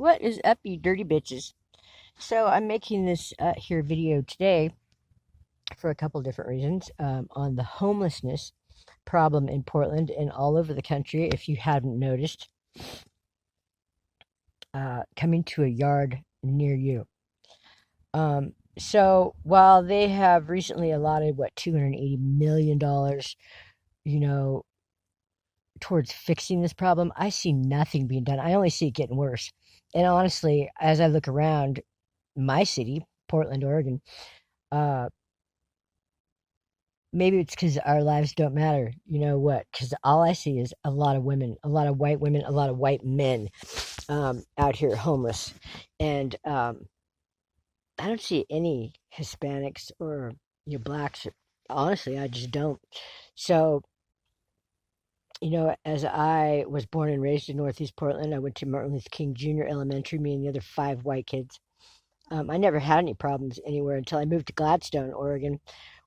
What is up, you dirty bitches? So I'm making this here video today for a couple different reasons on the homelessness problem in Portland and all over the country. If you haven't noticed, coming to a yard near you. So while they have recently allotted $280 million, you know, towards fixing this problem, I see nothing being done. I only see it getting worse. And honestly, as I look around my city, Portland, Oregon, uh, maybe it's because our lives don't matter. You know what? Because all I see is a lot of women, a lot of white women, a lot of white men out here homeless. And I don't see any Hispanics or blacks. Honestly, I just don't. So, as I was born and raised in Northeast Portland, I went to Martin Luther King Jr. Elementary, me and the other five white kids. I never had any problems anywhere until I moved to Gladstone, Oregon,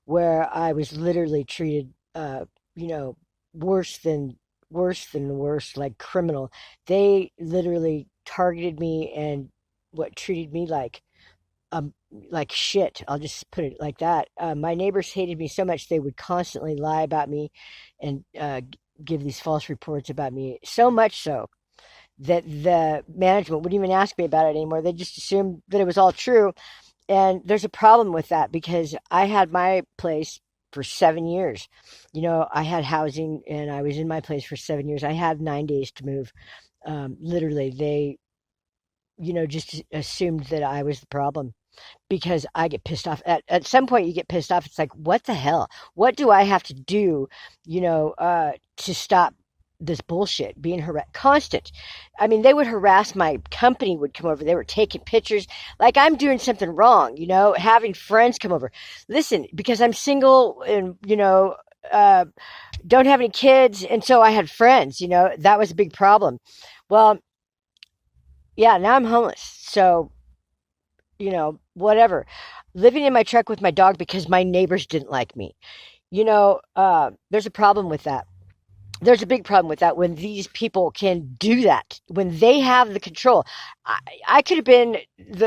where I was literally treated, you know, worse than worse, like criminal. They literally targeted me and what treated me like shit. I'll just put it like that. My neighbors hated me so much they would constantly lie about me and give these false reports about me. So much so that the management wouldn't even ask me about it anymore. They just assumed that it was all true. And there's a problem with that because I had my place for 7 years. I had housing and I was in my place for 7 years. I had 9 days to move. Literally, they, just assumed that I was the problem because I get pissed off. At some point, you get pissed off. It's like, what the hell? What do I have to do, to stop this bullshit being constant? I mean, they would harass my company, would come over. They were taking pictures like I'm doing something wrong, having friends come over. Listen, because I'm single and, don't have any kids. And so I had friends, that was a big problem. Well, yeah, now I'm homeless. So, whatever. Living in my truck with my dog because my neighbors didn't like me. There's a problem with that. There's a big problem with that when these people can do that, when they have the control. I could have been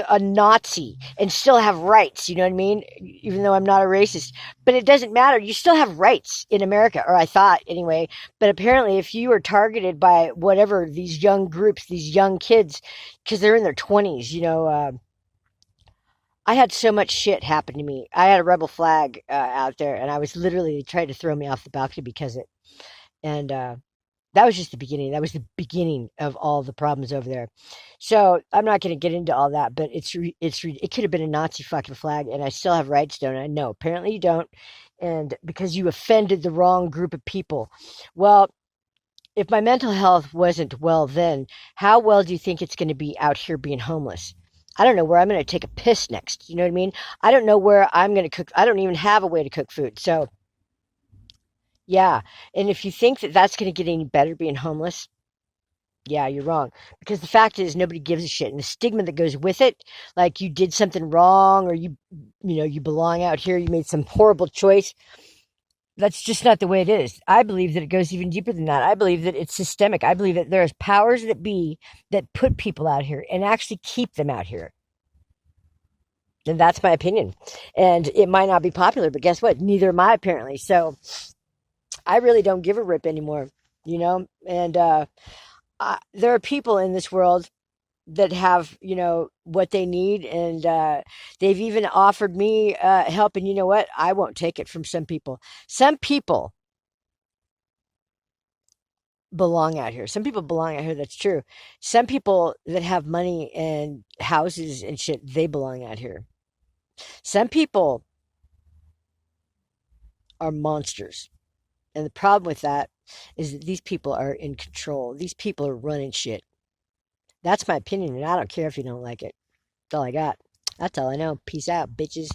a Nazi and still have rights, you know what I mean? Even though I'm not a racist. But it doesn't matter. You still have rights in America, or I thought anyway. But apparently, if you are targeted by whatever, these young groups, these young kids, because they're in their 20s, I had so much shit happen to me. I had a rebel flag out there, and I was literally trying to throw me off the balcony because of it. And that was just the beginning. That was the beginning of all the problems over there. So I'm not going to get into all that, but it could have been a Nazi fucking flag, and I still have rights, don't I? No, apparently you don't, and because you offended the wrong group of people. Well, if my mental health wasn't well then, how well do you think it's going to be out here being homeless? I don't know where I'm going to take a piss next. You know what I mean? I don't know where I'm going to cook. I don't even have a way to cook food. So, yeah. And if you think that that's going to get any better being homeless, yeah, you're wrong. Because the fact is, nobody gives a shit. And the stigma that goes with it, like you did something wrong or you belong out here, you made some horrible choice. That's just not the way it is. I believe that it goes even deeper than that. I believe that it's systemic. I believe that there's powers that be that put people out here and actually keep them out here. And that's my opinion. And it might not be popular, but guess what? Neither am I, apparently. So I really don't give a rip anymore, And there are people in this world that have, what they need. And they've even offered me help. And you know what? I won't take it from some people. Some people belong out here. Some people belong out here. That's true. Some people that have money and houses and shit, they belong out here. Some people are monsters. And the problem with that is that these people are in control. These people are running shit. That's my opinion, and I don't care if you don't like it. That's all I got. That's all I know. Peace out, bitches.